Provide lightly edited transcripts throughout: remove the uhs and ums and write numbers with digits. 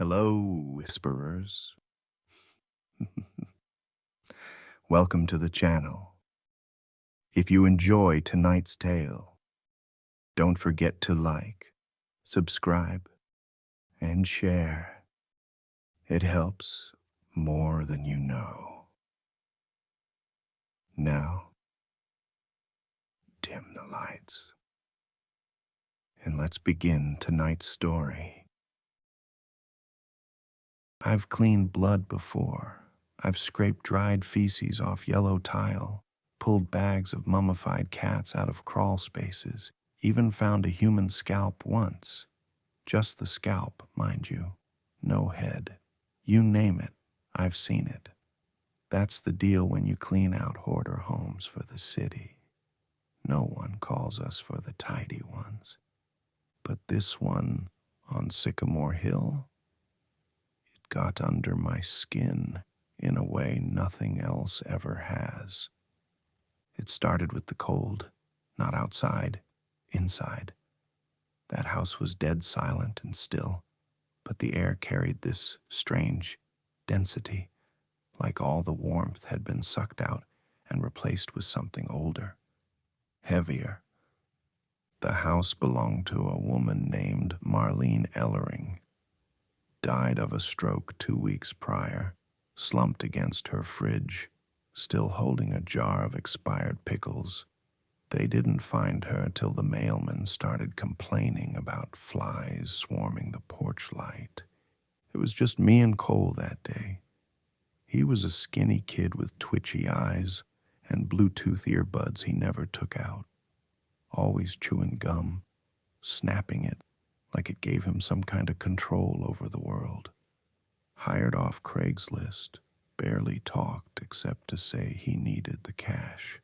Hello, whisperers. Welcome to the channel. If you enjoy tonight's tale, don't forget to like, subscribe, and share. It helps more than you know. Now, dim the lights, and let's begin tonight's story. I've cleaned blood before. I've scraped dried feces off yellow tile, pulled bags of mummified cats out of crawl spaces, even found a human scalp once. Just the scalp, mind you. No head. You name it, I've seen it. That's the deal when you clean out hoarder homes for the city. No one calls us for the tidy ones. But this one on Sycamore Hill, it got under my skin in a way nothing else ever has. It started with the cold, not outside, inside. That house was dead silent and still, but the air carried this strange density, like all the warmth had been sucked out and replaced with something older, heavier. The house belonged to a woman named Marlene Ellering. Died of a stroke 2 weeks prior, slumped against her fridge, still holding a jar of expired pickles. They didn't find her till the mailman started complaining about flies swarming the porch light. It was just me and Cole that day. He was a skinny kid with twitchy eyes and Bluetooth earbuds he never took out, always chewing gum, snapping it like it gave him some kind of control over the world. Hired off Craigslist, barely talked except to say he needed the cash.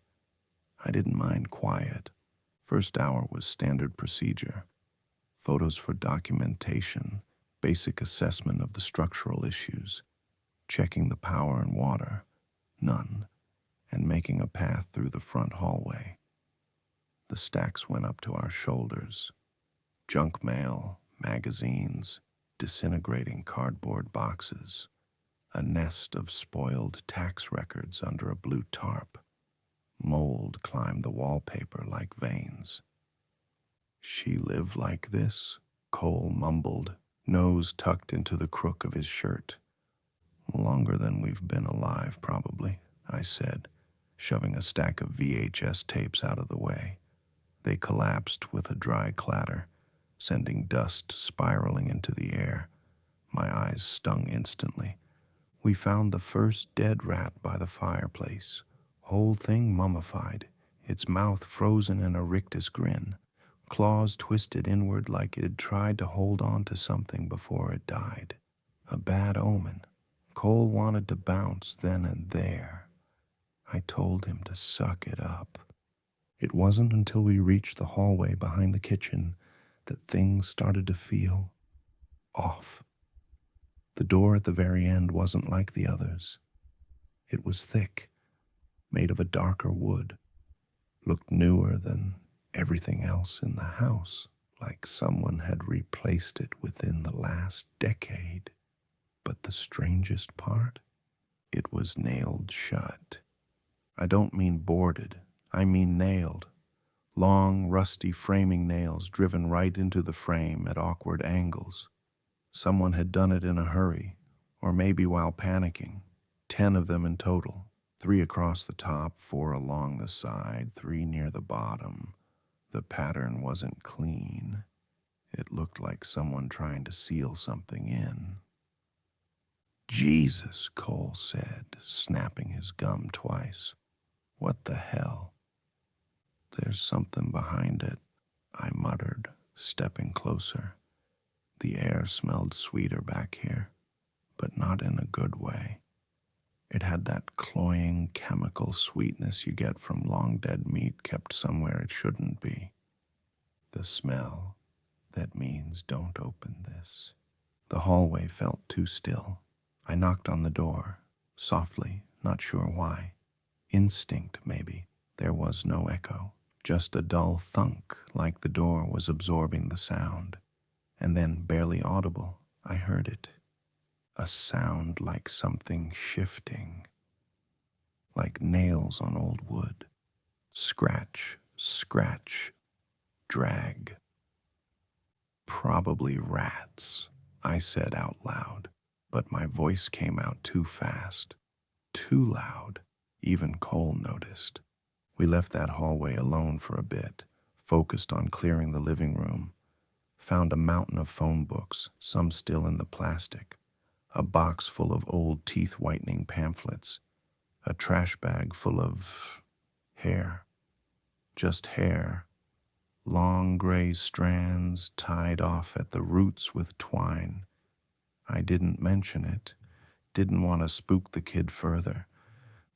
I didn't mind quiet. First hour was standard procedure. Photos for documentation, basic assessment of the structural issues, checking the power and water, none, and making a path through the front hallway. The stacks went up to our shoulders. Junk mail, magazines, disintegrating cardboard boxes, a nest of spoiled tax records under a blue tarp. Mold climbed the wallpaper like veins. "She lived like this?" Cole mumbled, nose tucked into the crook of his shirt. "Longer than we've been alive, probably," I said, shoving a stack of VHS tapes out of the way. They collapsed with a dry clatter, sending dust spiraling into the air. My eyes stung instantly. We found the first dead rat by the fireplace. Whole thing mummified, its mouth frozen in a rictus grin, claws twisted inward like it had tried to hold on to something before it died. A bad omen. Cole wanted to bounce then and there. I told him to suck it up. It wasn't until we reached the hallway behind the kitchen that things started to feel off. The door at the very end wasn't like the others. It was thick, made of a darker wood, looked newer than everything else in the house, like someone had replaced it within the last decade. But the strangest part, it was nailed shut. I don't mean boarded, I mean nailed. Long, rusty framing nails driven right into the frame at awkward angles. Someone had done it in a hurry, or maybe while panicking. 10 of them in total. 3 across the top, 4 along the side, 3 near the bottom. The pattern wasn't clean. It looked like someone trying to seal something in. "Jesus," Cole said, snapping his gum twice. "What the hell?" "There's something behind it," I muttered, stepping closer. The air smelled sweeter back here, but not in a good way. It had that cloying chemical sweetness you get from long-dead meat kept somewhere it shouldn't be. The smell that means don't open this. The hallway felt too still. I knocked on the door, softly, not sure why. Instinct, maybe. There was no echo, just a dull thunk like the door was absorbing the sound. And then, barely audible, I heard it. a sound like something shifting, like nails on old wood. Scratch, scratch, drag. Probably rats, I said out loud, but my voice came out too fast, too loud. Even Cole noticed. We left that hallway alone for a bit, focused on clearing the living room. Found a mountain of phone books, some still in the plastic, a box full of old teeth-whitening pamphlets, a trash bag full of hair. Just hair, long gray strands tied off at the roots with twine. I didn't mention it, didn't want to spook the kid further,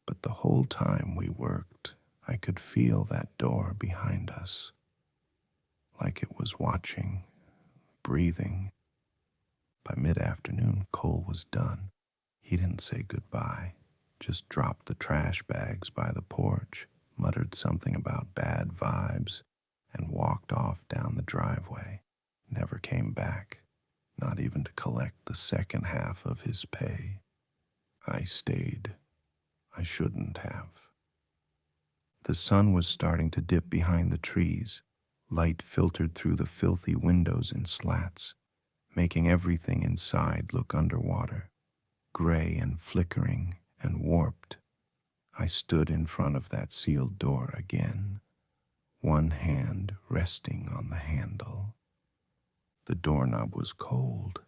but the whole time we worked, I could feel that door behind us, like it was watching, breathing. By mid-afternoon, Cole was done. He didn't say goodbye, just dropped the trash bags by the porch, muttered something about bad vibes, and walked off down the driveway. Never came back, not even to collect the second half of his pay. I stayed. I shouldn't have. The sun was starting to dip behind the trees. Light filtered through the filthy windows in slats, making everything inside look underwater, gray and flickering and warped. I stood in front of that sealed door again, one hand resting on the handle. The doorknob was cold.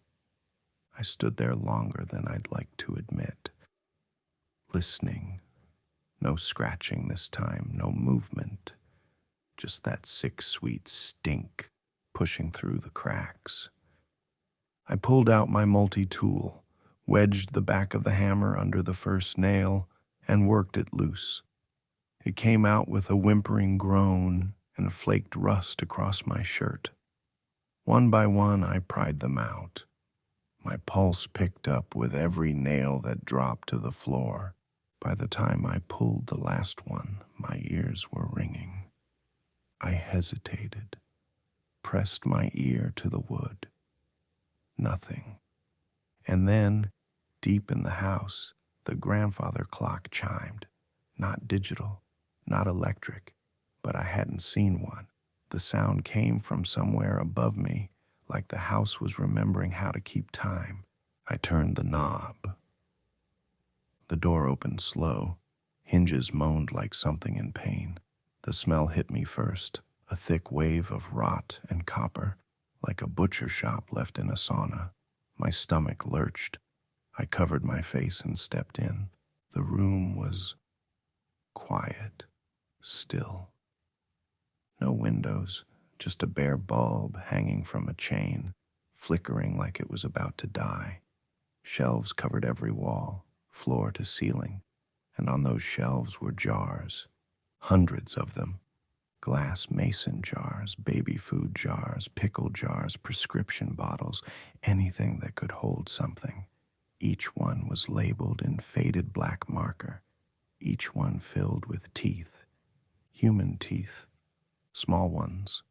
I stood there longer than I'd like to admit, listening. No scratching this time, no movement, just that sick, sweet stink pushing through the cracks. I pulled out my multi-tool, wedged the back of the hammer under the first nail, and worked it loose. It came out with a whimpering groan and flaked rust across my shirt. One by one, I pried them out. My pulse picked up with every nail that dropped to the floor. By the time I pulled the last one, my ears were ringing. I hesitated, pressed my ear to the wood. Nothing. And then, deep in the house, the grandfather clock chimed. Not digital, not electric, but I hadn't seen one. The sound came from somewhere above me, like the house was remembering how to keep time. I turned the knob. The door opened slow. Hinges moaned like something in pain. The smell hit me first, a thick wave of rot and copper, like a butcher shop left in a sauna. My stomach lurched. I covered my face and stepped in. The room was quiet, still. No windows, just a bare bulb hanging from a chain, flickering like it was about to die. Shelves covered every wall, floor to ceiling, and on those shelves were jars, hundreds of them. Glass mason jars, baby food jars, pickle jars, prescription bottles, anything that could hold something. Each one was labeled in faded black marker, each one filled with teeth, human teeth, small ones,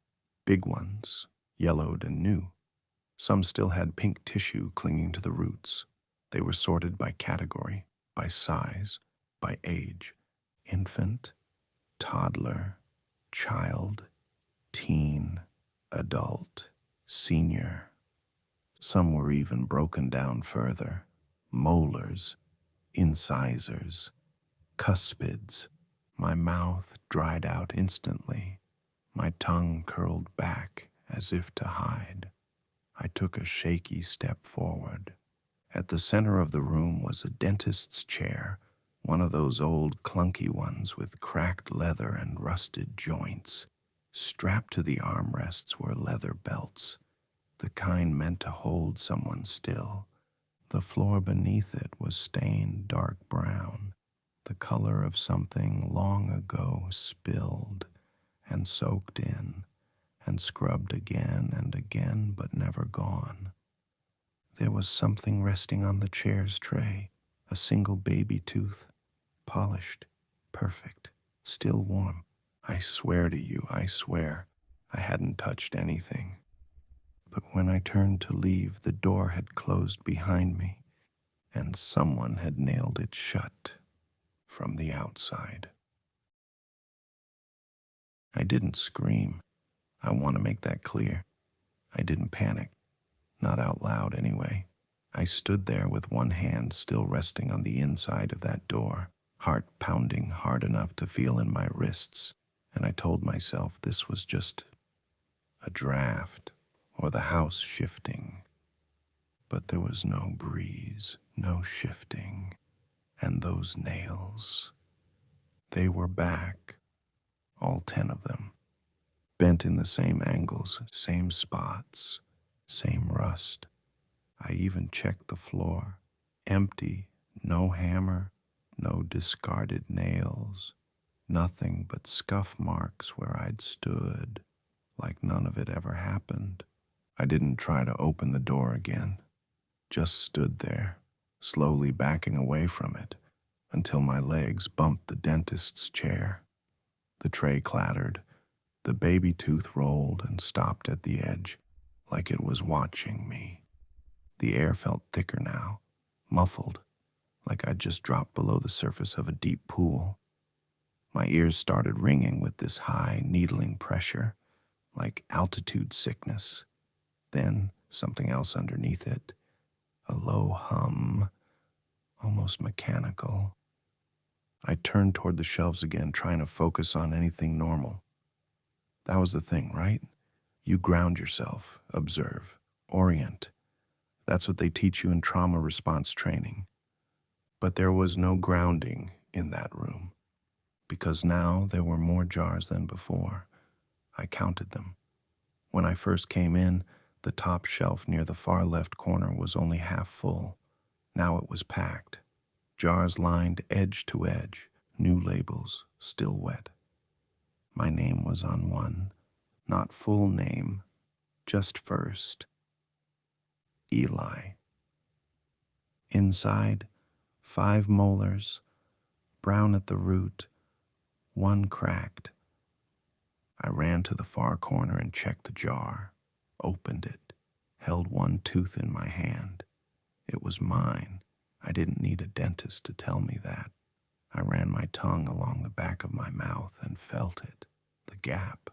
big ones, yellowed and new. Some still had pink tissue clinging to the roots. They were sorted by category, by size, by age. Infant, toddler, child, teen, adult, senior. Some were even broken down further. Molars, incisors, cuspids. My mouth dried out instantly. My tongue curled back as if to hide. I took a shaky step forward. At the center of the room was a dentist's chair, one of those old clunky ones with cracked leather and rusted joints. Strapped to the armrests were leather belts, the kind meant to hold someone still. The floor beneath it was stained dark brown, the color of something long ago spilled and soaked in and scrubbed again and again but never gone. There was something resting on the chair's tray, a single baby tooth, polished, perfect, still warm. I swear to you, I swear, I hadn't touched anything. But when I turned to leave, the door had closed behind me. and someone had nailed it shut from the outside. I didn't scream. I want to make that clear. I didn't panic, not out loud anyway. I stood there with one hand still resting on the inside of that door, heart pounding hard enough to feel in my wrists, and I told myself this was just a draft or the house shifting. But there was no breeze, no shifting, and those nails, they were back, all 10 of them, bent in the same angles, same spots, same rust. I even checked the floor, empty, no hammer, no discarded nails, nothing but scuff marks where I'd stood, like none of it ever happened. I didn't try to open the door again, just stood there, slowly backing away from it, until my legs bumped the dentist's chair. The tray clattered, the baby tooth rolled and stopped at the edge, like it was watching me. The air felt thicker now, muffled, like I'd just dropped below the surface of a deep pool. My ears started ringing with this high, needling pressure, like altitude sickness. Then something else underneath it, a low hum, almost mechanical. I turned toward the shelves again, trying to focus on anything normal. That was the thing, right? You ground yourself, observe, orient. That's what they teach you in trauma response training. But there was no grounding in that room, because now there were more jars than before. I counted them. When I first came in, the top shelf near the far left corner was only half full. Now it was packed. Jars lined edge to edge, new labels, still wet. My name was on one, not full name, just first. Eli. Inside, 5 molars, brown at the root, one cracked. I ran to the far corner and checked the jar, opened it, held one tooth in my hand. It was mine. I didn't need a dentist to tell me that. I ran my tongue along the back of my mouth and felt it, the gap.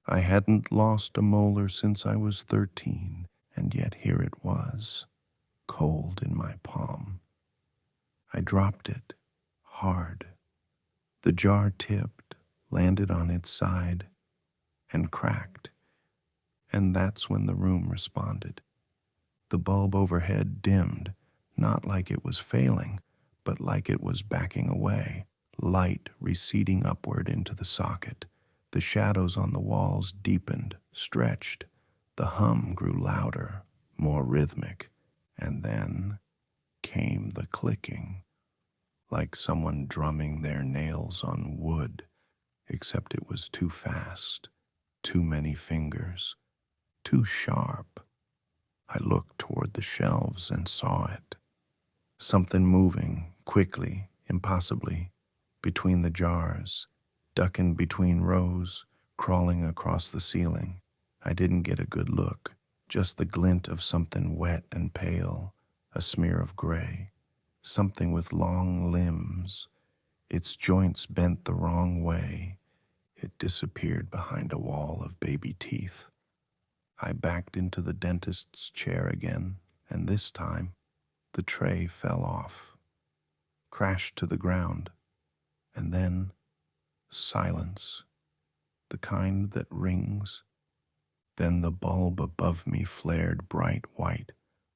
I hadn't lost a molar since I was 13, and yet here it was, cold in my palm. I dropped it, hard. The jar tipped, landed on its side, and cracked. And that's when the room responded. The bulb overhead dimmed, not like it was failing, but like it was backing away, light receding upward into the socket. The shadows on the walls deepened, stretched. The hum grew louder, more rhythmic, and then came the clicking, like someone drumming their nails on wood, except it was too fast, too many fingers, too sharp. I looked toward the shelves and saw it. Something moving, quickly, impossibly, between the jars, ducking between rows, crawling across the ceiling. I didn't get a good look, just the glint of something wet and pale, a smear of gray, something with long limbs. Its joints bent the wrong way. It disappeared behind a wall of baby teeth. I backed into the dentist's chair again, and this time, the tray fell off, crashed to the ground, and then silence, the kind that rings. Then the bulb above me flared bright white,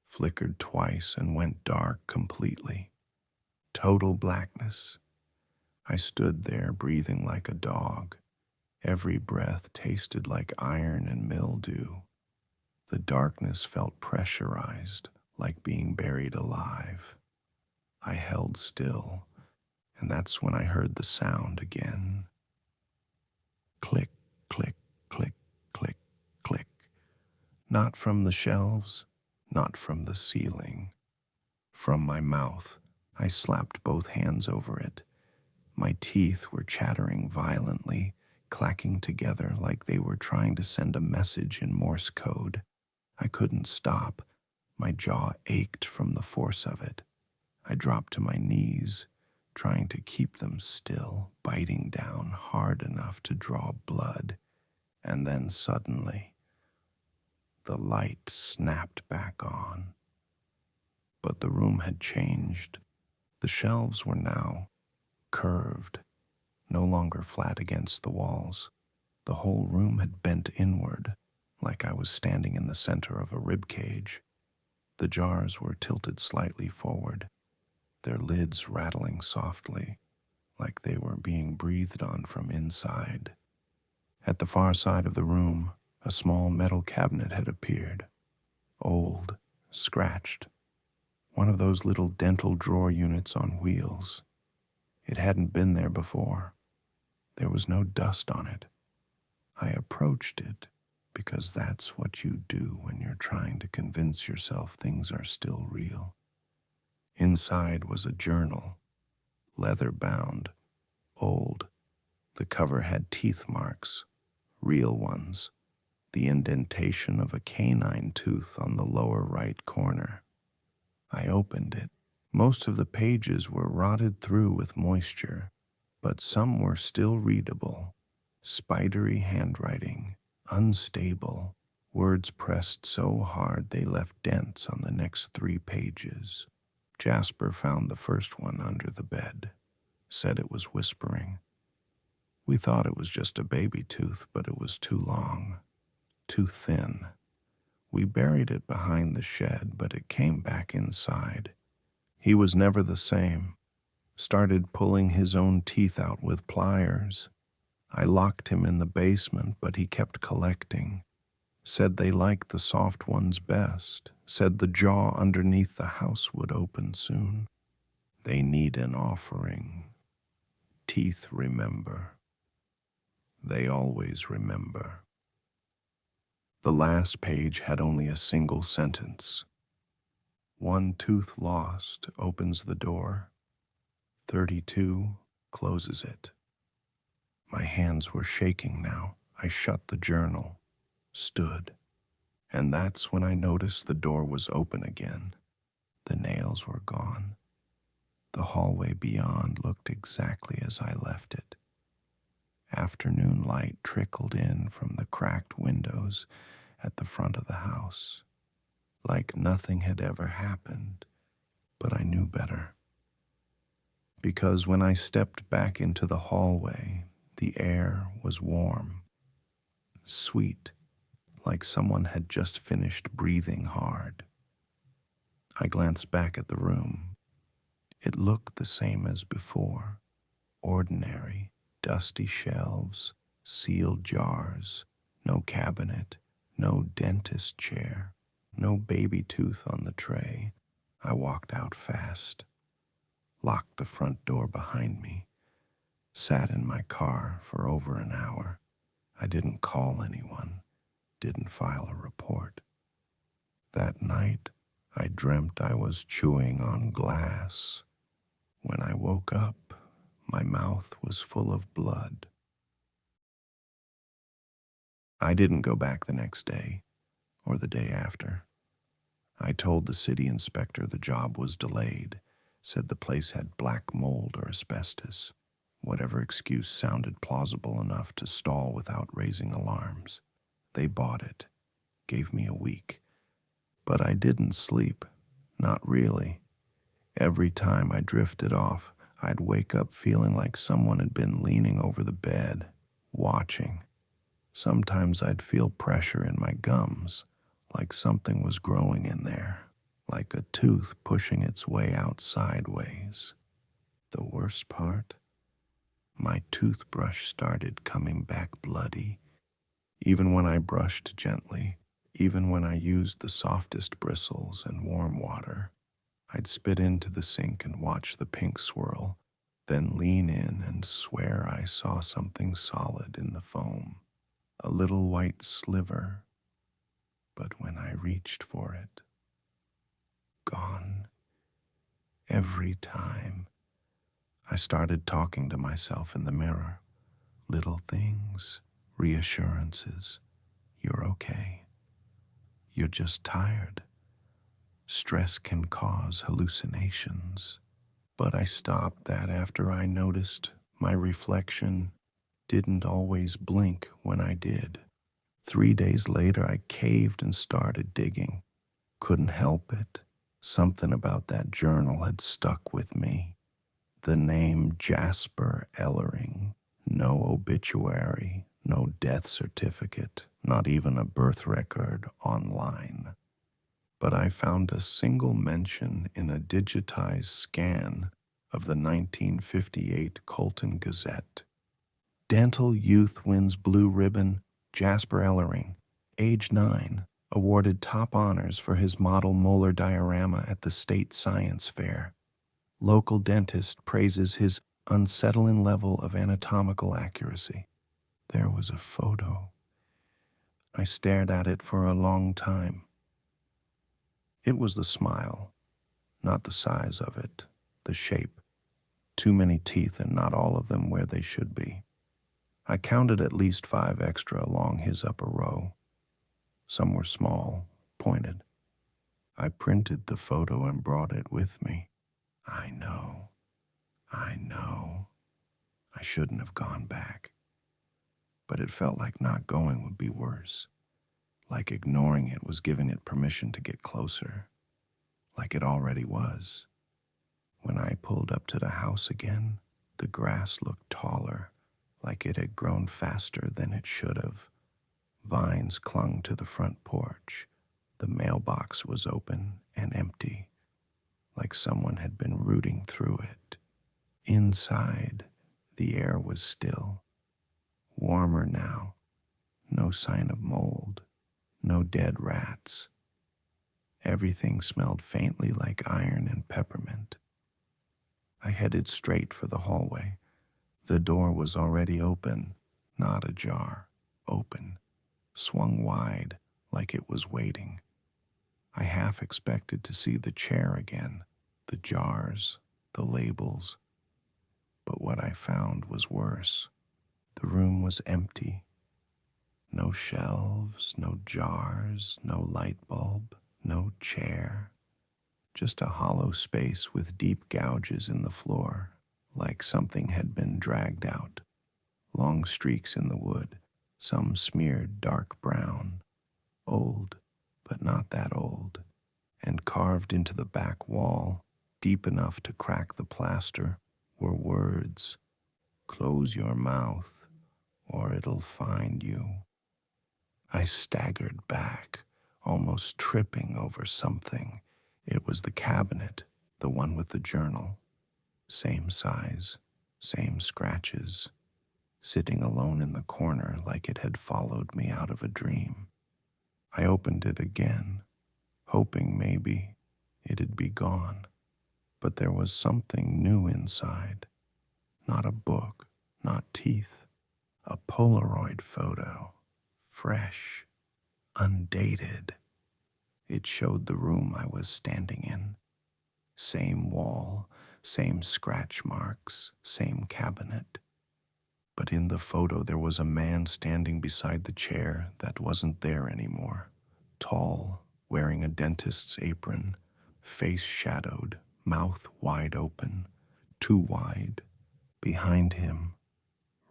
flickered twice, and went dark completely. Total blackness. I stood there breathing like a dog. Every breath tasted like iron and mildew. The darkness felt pressurized, like being buried alive. I held still, and that's when I heard the sound again. Click, click, click, click, click. Not from the shelves, not from the ceiling. From my mouth. I slapped both hands over it. My teeth were chattering violently, clacking together like they were trying to send a message in Morse code. I couldn't stop. My jaw ached from the force of it. I dropped to my knees, trying to keep them still, biting down hard enough to draw blood, and then suddenly, the light snapped back on. But the room had changed. The shelves were now curved, no longer flat against the walls. The whole room had bent inward, like I was standing in the center of a rib cage. The jars were tilted slightly forward, their lids rattling softly, like they were being breathed on from inside. At the far side of the room, a small metal cabinet had appeared, old, scratched, one of those little dental drawer units on wheels. It hadn't been there before. There was no dust on it. I approached it because that's what you do when you're trying to convince yourself things are still real. Inside was a journal, leather-bound, old. The cover had teeth marks, real ones, the indentation of a canine tooth on the lower right corner. I opened it. Most of the pages were rotted through with moisture, but some were still readable. Spidery handwriting, unstable, words pressed so hard they left dents on the next 3 pages. Jasper found the first one under the bed, said it was whispering. We thought it was just a baby tooth, but it was too long, too thin. We buried it behind the shed, but it came back inside. He was never the same. Started pulling his own teeth out with pliers. I locked him in the basement, but he kept collecting. Said they liked the soft ones best. Said the jaw underneath the house would open soon. They need an offering. Teeth remember. They always remember. The last page had only a single sentence. 1 tooth lost opens the door. 32 closes it. My hands were shaking now. I shut the journal, stood, and that's when I noticed the door was open again. The nails were gone. The hallway beyond looked exactly as I left it. Afternoon light trickled in from the cracked windows at the front of the house, like nothing had ever happened, but I knew better. Because when I stepped back into the hallway, the air was warm, sweet, like someone had just finished breathing hard. I glanced back at the room. It looked the same as before, ordinary, dusty shelves, sealed jars, no cabinet, no dentist chair, no baby tooth on the tray. I walked out fast, locked the front door behind me, sat in my car for over an hour. I didn't call anyone, didn't file a report. That night, I dreamt I was chewing on glass. When I woke up, my mouth was full of blood. I didn't go back the next day, or the day after. I told the city inspector the job was delayed, said the place had black mold or asbestos. Whatever excuse sounded plausible enough to stall without raising alarms. They bought it, gave me a week. But I didn't sleep, not really. Every time I drifted off, I'd wake up feeling like someone had been leaning over the bed, watching. Sometimes I'd feel pressure in my gums, like something was growing in there, like a tooth pushing its way out sideways. The worst part? My toothbrush started coming back bloody. Even when I brushed gently, even when I used the softest bristles and warm water, I'd spit into the sink and watch the pink swirl, then lean in and swear I saw something solid in the foam, a little white sliver. But when I reached for it, gone. Every time. I started talking to myself in the mirror. Little things, reassurances. You're okay. You're just tired. Stress can cause hallucinations. But I stopped that after I noticed my reflection didn't always blink when I did. 3 days later, I caved and started digging. Couldn't help it. Something about that journal had stuck with me. The name Jasper Ellering. No obituary, no death certificate, not even a birth record online. But I found a single mention in a digitized scan of the 1958 Colton Gazette. Dental Youth wins blue ribbon, Jasper Ellering, age 9, awarded top honors for his model molar diorama at the state science fair. Local dentist praises his unsettling level of anatomical accuracy. There was a photo. I stared at it for a long time. It was the smile, not the size of it, the shape. Too many teeth and not all of them where they should be. I counted at least 5 extra along his upper row. Some were small, pointed. I printed the photo and brought it with me. I know. I shouldn't have gone back. But it felt like not going would be worse. Like ignoring it was giving it permission to get closer. Like it already was. When I pulled up to the house again, the grass looked taller, like it had grown faster than it should have. Vines clung to the front porch. The mailbox was open and empty, like someone had been rooting through it. Inside, the air was still, warmer now. No sign of mold, no dead rats. Everything smelled faintly like iron and peppermint. I headed straight for the hallway. The door was already open, not ajar, open, swung wide like it was waiting. I half expected to see the chair again, the jars, the labels. But what I found was worse. The room was empty. No shelves, no jars, no light bulb, no chair. Just a hollow space with deep gouges in the floor, like something had been dragged out. Long streaks in the wood, some smeared dark brown. Old, but not that old. And carved into the back wall, deep enough to crack the plaster, were words. Close your mouth, or it'll find you. I staggered back, almost tripping over something. It was the cabinet, the one with the journal. Same size, same scratches, sitting alone in the corner like it had followed me out of a dream. I opened it again, hoping maybe it'd be gone. But there was something new inside. Not a book, not teeth. A Polaroid photo, fresh, undated. It showed the room I was standing in. Same wall, same scratch marks, same cabinet. But in the photo there was a man standing beside the chair that wasn't there anymore. Tall, wearing a dentist's apron, face shadowed, mouth wide open, too wide. Behind him,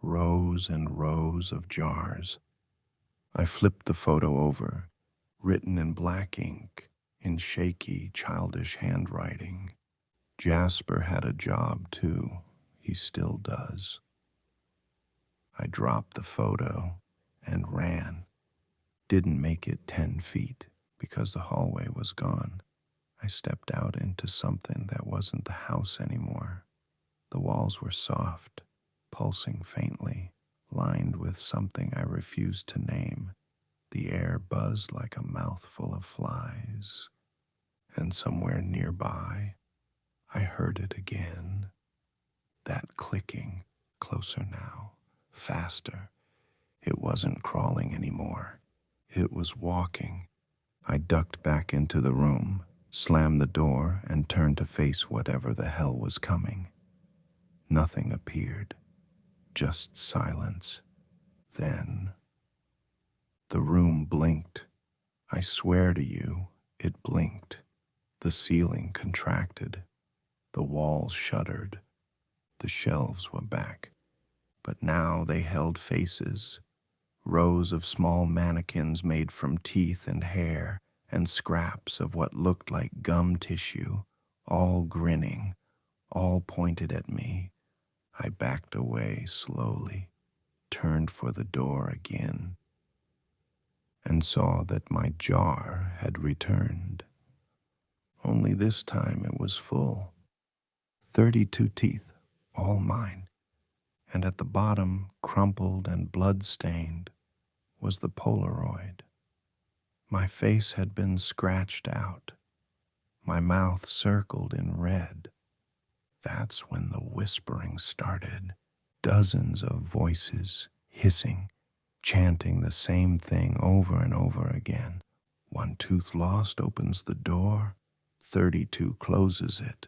rows and rows of jars. I flipped the photo over, written in black ink, in shaky, childish handwriting. Jasper had a job, too. He still does. I dropped the photo and ran. Didn't make it 10 feet because the hallway was gone. I stepped out into something that wasn't the house anymore. The walls were soft, pulsing faintly, lined with something I refused to name. The air buzzed like a mouthful of flies. And somewhere nearby, I heard it again. That clicking, closer now, faster. It wasn't crawling anymore. It was walking. I ducked back into the room, slammed the door, and turned to face whatever the hell was coming. Nothing appeared, just silence. Then, the room blinked. I swear to you, it blinked. The ceiling contracted, the walls shuddered, the shelves were back. But now they held faces, rows of small mannequins made from teeth and hair and scraps of what looked like gum tissue, all grinning, all pointed at me. I backed away slowly, turned for the door again, and saw that my jar had returned. Only this time it was full. 32 teeth, all mine, and at the bottom, crumpled and blood-stained, was the Polaroid. My face had been scratched out, my mouth circled in red. That's when the whispering started. Dozens of voices, hissing, chanting the same thing over and over again. One tooth lost opens the door, 32 closes it.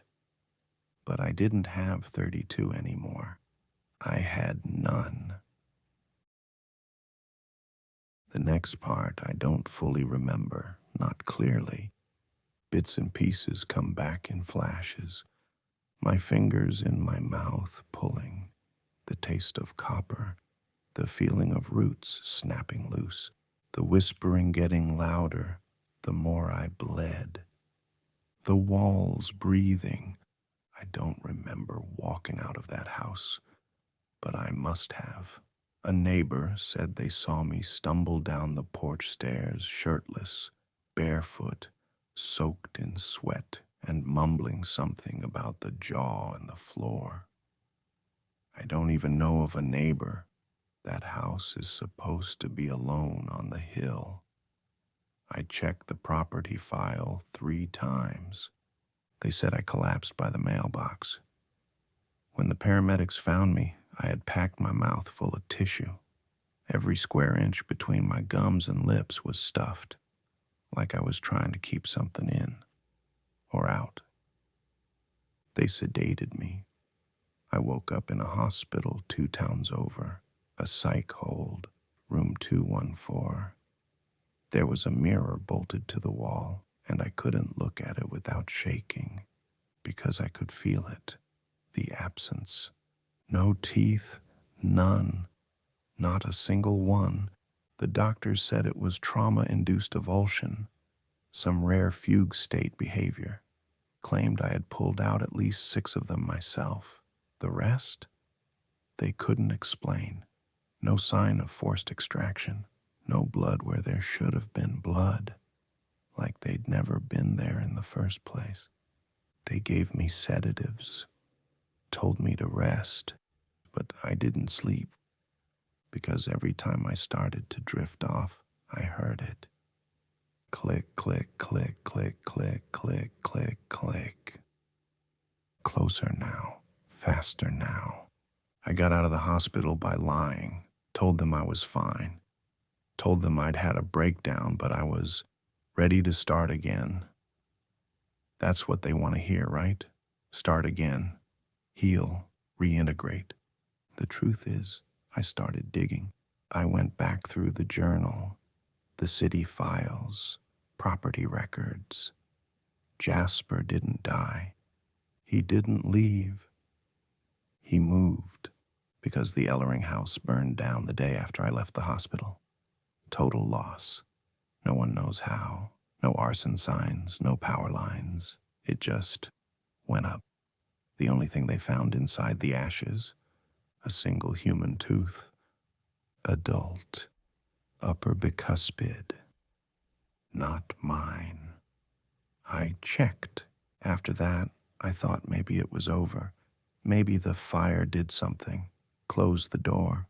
But I didn't have 32 anymore. I had none. The next part I don't fully remember, not clearly. Bits and pieces come back in flashes. My fingers in my mouth pulling, the taste of copper, the feeling of roots snapping loose, the whispering getting louder the more I bled. The walls breathing. I don't remember walking out of that house, but I must have. A neighbor said they saw me stumble down the porch stairs, shirtless, barefoot, soaked in sweat, and mumbling something about the jaw and the floor. I don't even know of a neighbor. That house is supposed to be alone on the hill. I checked the property file 3 times. They said I collapsed by the mailbox. When the paramedics found me, I had packed my mouth full of tissue. Every square inch between my gums and lips was stuffed, like I was trying to keep something in or out. They sedated me. I woke up in a hospital 2 towns over, a psych hold, room 214. There was a mirror bolted to the wall, and I couldn't look at it without shaking, because I could feel it, the absence. No teeth, none, not a single one. The doctors said it was trauma-induced avulsion, some rare fugue state behavior. Claimed I had pulled out at least 6 of them myself. The rest? They couldn't explain. No sign of forced extraction. No blood where there should have been blood. Like they'd never been there in the first place. They gave me sedatives. Told me to rest. But I didn't sleep. Because every time I started to drift off, I heard it. Click, click, click, click, click, click, click, click. Closer now. Faster now. I got out of the hospital by lying. Told them I was fine. Told them I'd had a breakdown, but I was ready to start again. That's what they want to hear, right? Start again. Heal. Reintegrate. The truth is, I started digging. I went back through the journal, the city files, property records. Jasper didn't die. He didn't leave. He moved because the Ellering house burned down the day after I left the hospital. Total loss. No one knows how. No arson signs, no power lines. It just went up. The only thing they found inside the ashes, a single human tooth. Adult. Upper bicuspid. Not mine. I checked. After that, I thought maybe it was over. Maybe the fire did something. Closed the door.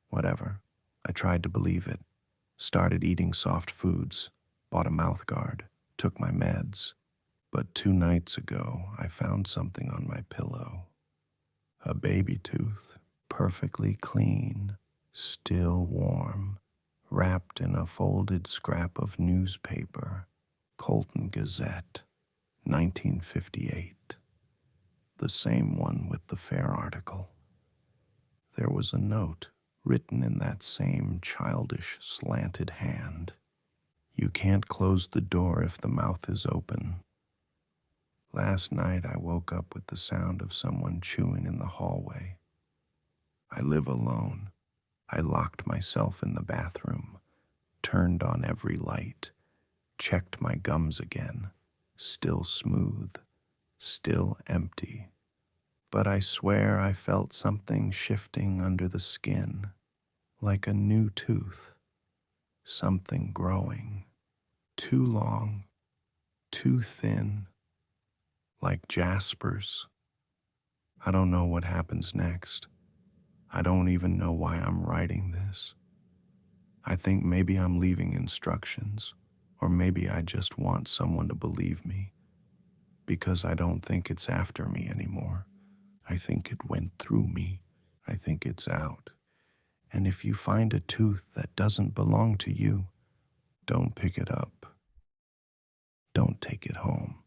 Whatever. I tried to believe it. Started eating soft foods. Bought a mouthguard. Took my meds. But 2 nights ago, I found something on my pillow. A baby tooth. Perfectly clean. Still warm. Wrapped in a folded scrap of newspaper. Colton Gazette. 1958. The same one with the fair article. There was a note written in that same childish, slanted hand. You can't close the door if the mouth is open. Last night I woke up with the sound of someone chewing in the hallway. I live alone. I locked myself in the bathroom, turned on every light, checked my gums again. Still smooth, still empty. But I swear I felt something shifting under the skin, like a new tooth, something growing. Too long, too thin, like jaspers. I don't know what happens next. I don't even know why I'm writing this. I think maybe I'm leaving instructions, or maybe I just want someone to believe me, because I don't think it's after me anymore. I think it went through me. I think it's out. And if you find a tooth that doesn't belong to you, don't pick it up. Don't take it home.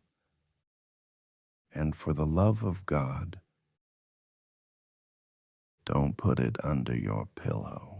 And for the love of God, don't put it under your pillow.